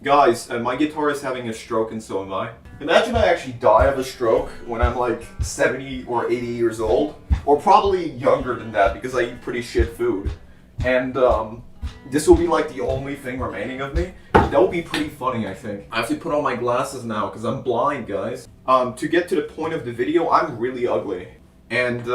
Guys, my guitar is having a stroke and so am I. Imagine I actually die of a stroke when I'm like 70 or 80 years old, or probably younger than that because I eat pretty shit food. And this will be like the only thing remaining of me. That would be pretty funny, I think. I have to put on my glasses now because I'm blind, guys. To get to the point of the video, I'm really ugly. And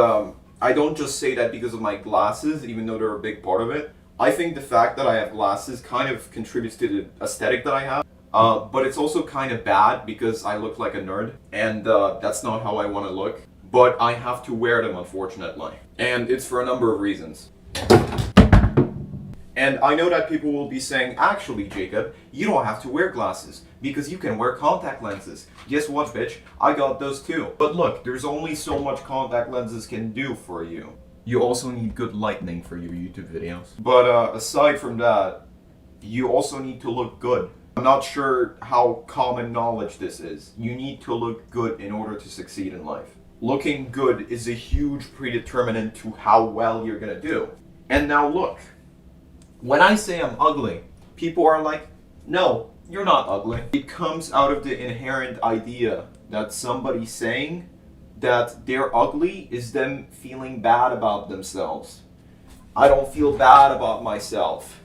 I don't just say that because of my glasses, even though they're a big part of it. I think the fact that I have glasses kind of contributes to the aesthetic that I have. But it's also kind of bad because I look like a nerd. And that's not how I want to look. But I have to wear them, unfortunately. And it's for a number of reasons. And I know that people will be saying, actually, Jacob, you don't have to wear glasses because you can wear contact lenses. Guess what, bitch? I got those too. But look, there's only so much contact lenses can do for you. You also need good lighting for your YouTube videos. But aside from that, you also need to look good. I'm not sure how common knowledge this is. You need to look good in order to succeed in life. Looking good is a huge predeterminant to how well you're gonna do. And now look. When I say I'm ugly, people are like, no, you're not ugly. It comes out of the inherent idea that somebody saying that they're ugly is them feeling bad about themselves. I don't feel bad about myself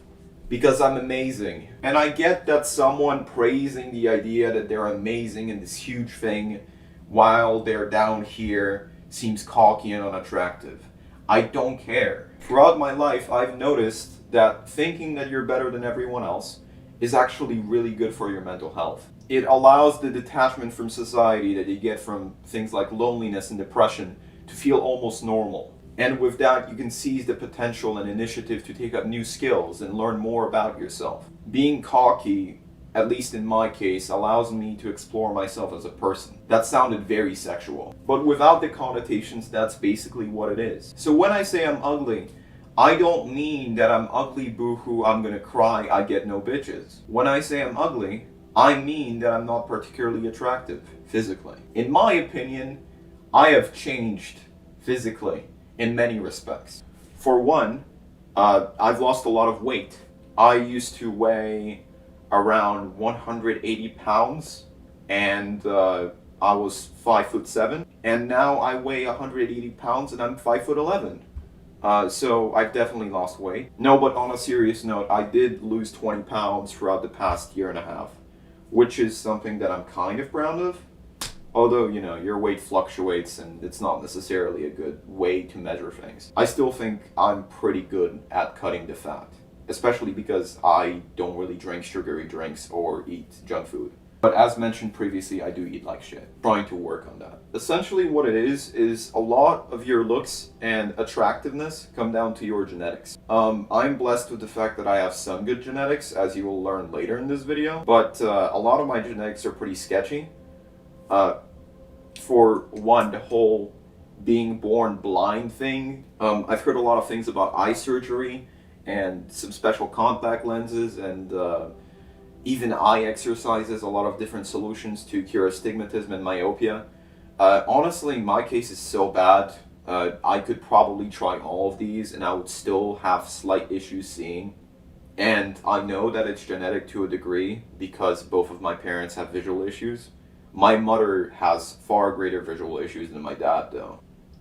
because I'm amazing. And I get that someone praising the idea that they're amazing in this huge thing while they're down here seems cocky and unattractive. I don't care. Throughout my life, I've noticed that thinking that you're better than everyone else is actually really good for your mental health. It allows the detachment from society that you get from things like loneliness and depression to feel almost normal. And with that, you can seize the potential and initiative to take up new skills and learn more about yourself. Being cocky, at least in my case, allows me to explore myself as a person. That sounded very sexual. But without the connotations, that's basically what it is. So when I say I'm ugly, I don't mean that I'm ugly, boo-hoo, I'm gonna cry, I get no bitches. When I say I'm ugly, I mean that I'm not particularly attractive, physically. In my opinion, I have changed physically in many respects. For one, I've lost a lot of weight. I used to weigh around 180 pounds and I was 5'7", and now I weigh 180 pounds and I'm 5'11". So I've definitely lost weight. No, but on a serious note, I did lose 20 pounds throughout the past year and a half, which is something that I'm kind of proud of. Although, you know, your weight fluctuates and it's not necessarily a good way to measure things. I still think I'm pretty good at cutting the fat, especially because I don't really drink sugary drinks or eat junk food. But as mentioned previously, I do eat like shit. Trying to work on that. Essentially what it is a lot of your looks and attractiveness come down to your genetics. I'm blessed with the fact that I have some good genetics, as you will learn later in this video. But a lot of my genetics are pretty sketchy. For one, the whole being born blind thing. I've heard a lot of things about eye surgery and some special contact lenses and even eye exercises, a lot of different solutions to cure astigmatism and myopia. Honestly, my case is so bad, I could probably try all of these and I would still have slight issues seeing. And I know that it's genetic to a degree because both of my parents have visual issues. My mother has far greater visual issues than my dad, though.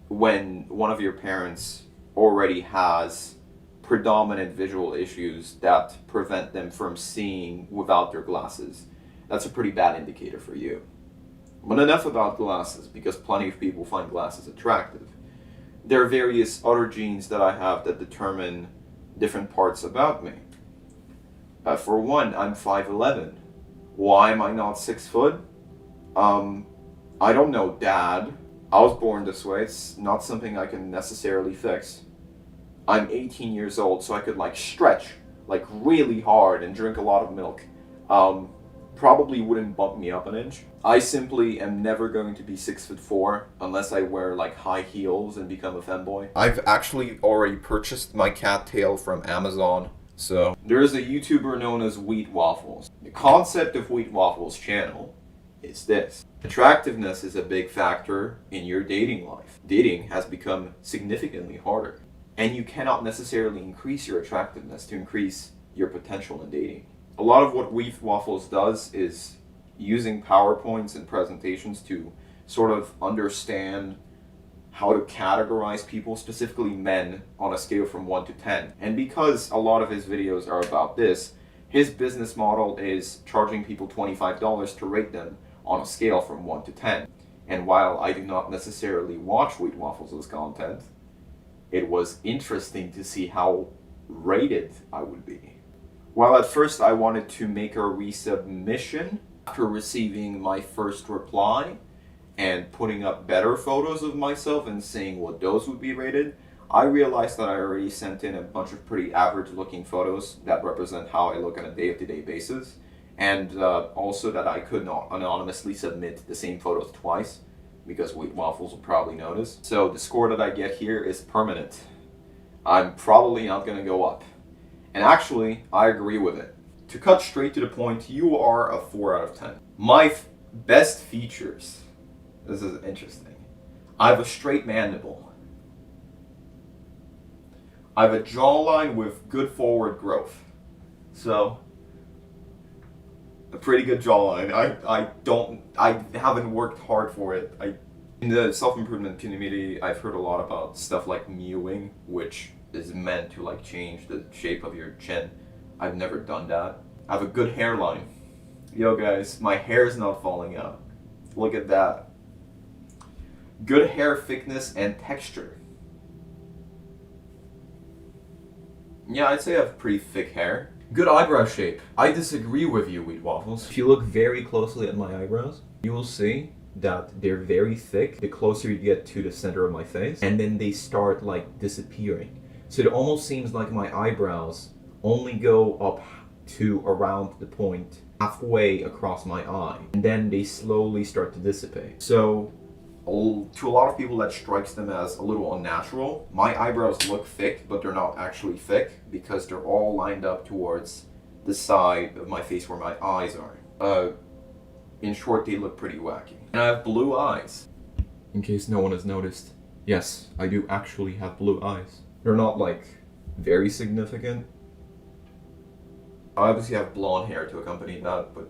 When one of your parents already has predominant visual issues that prevent them from seeing without their glasses, that's a pretty bad indicator for you. But enough about glasses, because plenty of people find glasses attractive. There are various other genes that I have that determine different parts about me. For one, I'm 5'11". Why am I not 6 foot? I don't know, Dad. I was born this way. It's not something I can necessarily fix. I'm 18 years old, so I could like stretch like really hard and drink a lot of milk. Probably wouldn't bump me up an inch. I simply am never going to be 6'4" unless I wear like high heels and become a femboy. I've actually already purchased my cattail from Amazon. So there is a YouTuber known as Wheat Waffles. The concept of Wheat Waffles' channel is this. Attractiveness is a big factor in your dating life. Dating has become significantly harder. And you cannot necessarily increase your attractiveness to increase your potential in dating. A lot of what Weave Waffles does is using PowerPoints and presentations to sort of understand how to categorize people, specifically men, on a scale from 1 to 10. And because a lot of his videos are about this, his business model is charging people $25 to rate them on a scale from 1 to 10. And while I do not necessarily watch Wheat Waffles' content, it was interesting to see how rated I would be. While at first I wanted to make a resubmission after receiving my first reply and putting up better photos of myself and seeing what those would be rated, I realized that I already sent in a bunch of pretty average looking photos that represent how I look on a day-to-day basis, and also that I could not anonymously submit the same photos twice because Wheat Waffles will probably notice. So the score that I get here is permanent. I'm probably not going to go up. And actually, I agree with it. To cut straight to the point, you are a 4 out of 10. My best features, this is interesting. I have a straight mandible. I have a jawline with good forward growth. So, a pretty good jawline. I haven't worked hard for it. In the self-improvement community, I've heard a lot about stuff like mewing, which is meant to like change the shape of your chin. I've never done that. I have a good hairline. Yo guys, my hair is not falling out. Look at that. Good hair thickness and texture. Yeah, I'd say I have pretty thick hair. Good eyebrow shape. I disagree with you, Wheat Waffles. If you look very closely at my eyebrows, you will see that they're very thick the closer you get to the center of my face, and then they start like disappearing. So it almost seems like my eyebrows only go up to around the point halfway across my eye, and then they slowly start to dissipate. So to a lot of people that strikes them as a little unnatural. My eyebrows look thick, but they're not actually thick because they're all lined up towards the side of my face where my eyes are. In short, they look pretty wacky. And I have blue eyes. In case no one has noticed, yes, I do actually have blue eyes. They're not like very significant. I obviously have blonde hair to accompany that, but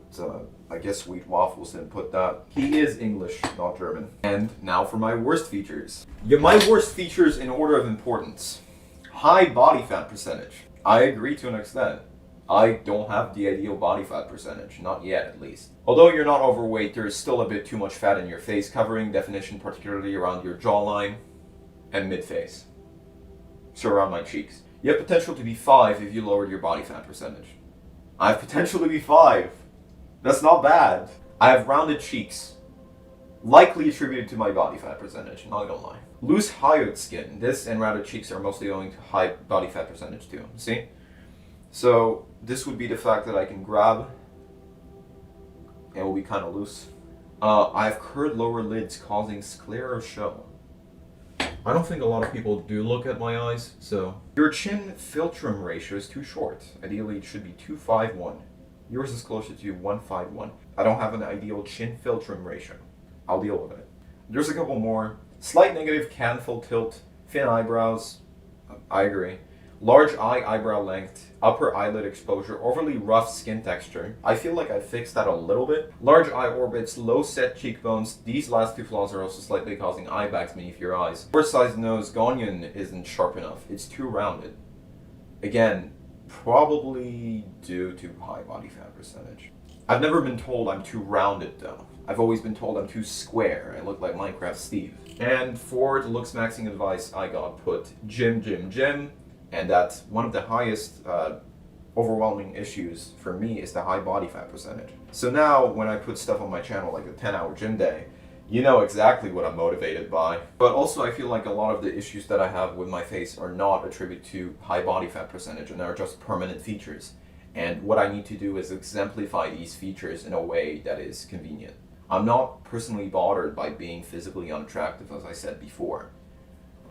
I guess Wheat Waffles didn't put that. He is English, not German. And now for my worst features. Yeah, my worst features in order of importance. High body fat percentage. I agree to an extent. I don't have the ideal body fat percentage, not yet at least. Although you're not overweight, there is still a bit too much fat in your face covering, definition particularly around your jawline and mid-face. So around my cheeks. You have potential to be 5 if you lowered your body fat percentage. I have potential to be 5. That's not bad. I have rounded cheeks. Likely attributed to my body fat percentage, not gonna lie. Loose hyoid skin. This and rounded cheeks are mostly owing to high body fat percentage too. See? So this would be the fact that I can grab and it will be kind of loose. I have curved lower lids causing sclera show. I don't think a lot of people do look at my eyes, so. Your chin philtrum ratio is too short. Ideally, it should be 251. Yours is closer to 151. I don't have an ideal chin philtrum ratio. I'll deal with it. There's a couple more. Slight negative canthal tilt, thin eyebrows. I agree. Large eyebrow length, upper eyelid exposure, overly rough skin texture. I feel like I fixed that a little bit. Large eye orbits, low set cheekbones. These last two flaws are also slightly causing eye bags beneath your eyes. Oversized nose, Ghanaian isn't sharp enough. It's too rounded. Again, probably due to high body fat percentage. I've never been told I'm too rounded though. I've always been told I'm too square. I look like Minecraft Steve. And for the looks maxing advice, I got put gym. And that's one of the highest overwhelming issues for me is the high body fat percentage. So now when I put stuff on my channel like a 10-hour gym day, you know exactly what I'm motivated by. But also I feel like a lot of the issues that I have with my face are not attributed to high body fat percentage and are just permanent features. And what I need to do is exemplify these features in a way that is convenient. I'm not personally bothered by being physically unattractive, as I said before.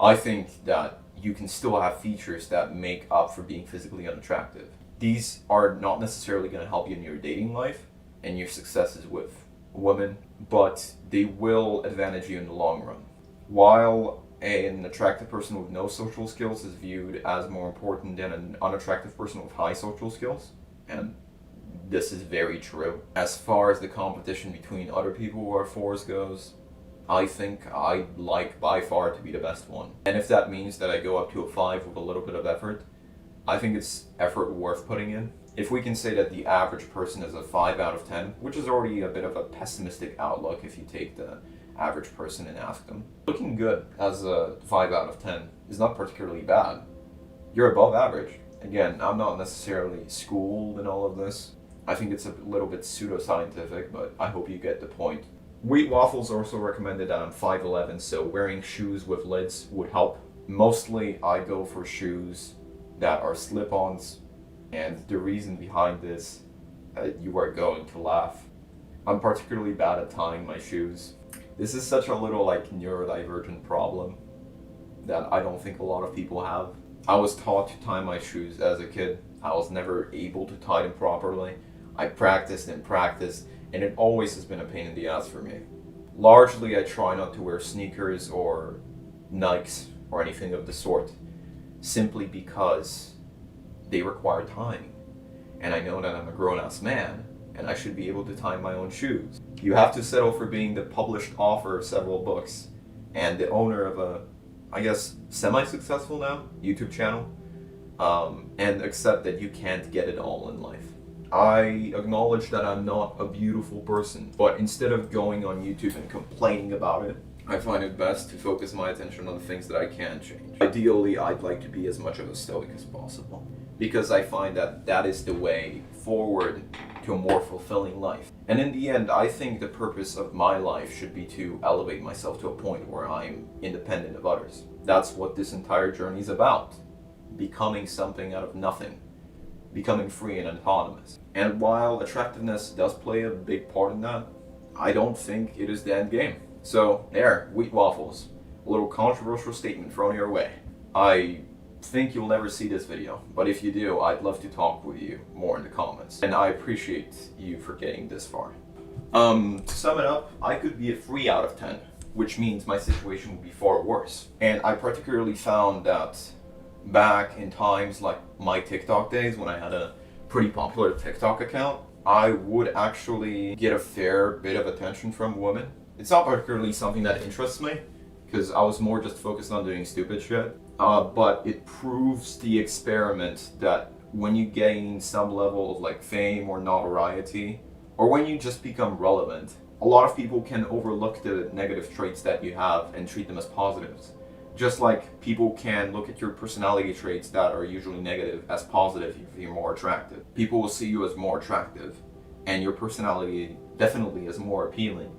I think that you can still have features that make up for being physically unattractive. These are not necessarily going to help you in your dating life and your successes with women, but they will advantage you in the long run. While an attractive person with no social skills is viewed as more important than an unattractive person with high social skills. And this is very true. As far as the competition between other people who are 4s goes, I think I'd like by far to be the best one. And if that means that I go up to a 5 with a little bit of effort, I think it's effort worth putting in. If we can say that the average person is a 5 out of 10, which is already a bit of a pessimistic outlook if you take the average person and ask them, looking good as a 5 out of 10 is not particularly bad. You're above average. Again, I'm not necessarily schooled in all of this. I think it's a little bit pseudoscientific, but I hope you get the point. Wheat waffles also recommended that I'm 5'11", so wearing shoes with lids would help. Mostly I go for shoes that are slip-ons, and the reason behind this, you are going to laugh. I'm particularly bad at tying my shoes. This is such a little neurodivergent problem that I don't think a lot of people have. I was taught to tie my shoes as a kid. I was never able to tie them properly. I practiced and practiced, and it always has been a pain in the ass for me. Largely, I try not to wear sneakers or Nikes or anything of the sort, simply because they require tying. And I know that I'm a grown-ass man, and I should be able to tie my own shoes. You have to settle for being the published author of several books, and the owner of a, I guess, semi-successful now YouTube channel, and accept that you can't get it all in life. I acknowledge that I'm not a beautiful person, but instead of going on YouTube and complaining about it, I find it best to focus my attention on the things that I can change. Ideally, I'd like to be as much of a stoic as possible, because I find that that is the way forward to a more fulfilling life. And in the end, I think the purpose of my life should be to elevate myself to a point where I'm independent of others. That's what this entire journey is about. Becoming something out of nothing. Becoming free and autonomous. And while attractiveness does play a big part in that, I don't think it is the end game. So there, wheat waffles. A little controversial statement thrown your way. I think you'll never see this video, but if you do, I'd love to talk with you more in the comments. And I appreciate you for getting this far. To sum it up, I could be a 3 out of 10, which means my situation would be far worse. And I particularly found that back in times like my TikTok days, when I had a pretty popular TikTok account, I would actually get a fair bit of attention from women. It's not particularly something that interests me, because I was more just focused on doing stupid shit. But it proves the experiment that when you gain some level of fame or notoriety, or when you just become relevant, a lot of people can overlook the negative traits that you have and treat them as positives. Just like people can look at your personality traits that are usually negative as positive if you're more attractive. People will see you as more attractive, and your personality definitely is more appealing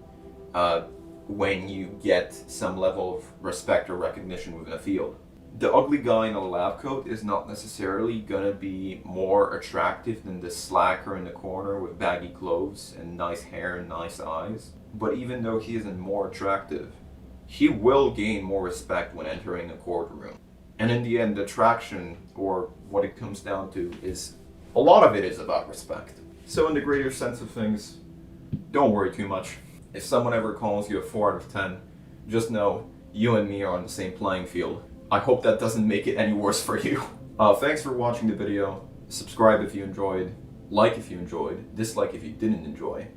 when you get some level of respect or recognition within a field. The ugly guy in a lab coat is not necessarily gonna be more attractive than the slacker in the corner with baggy clothes and nice hair and nice eyes. But even though he isn't more attractive, he will gain more respect when entering a courtroom. And in the end, attraction, or what it comes down to, is a lot of it is about respect. So in the greater sense of things, don't worry too much. If someone ever calls you a 4 out of 10, just know you and me are on the same playing field. I hope that doesn't make it any worse for you. Thanks for watching the video. Subscribe if you enjoyed, like if you enjoyed, dislike if you didn't enjoy.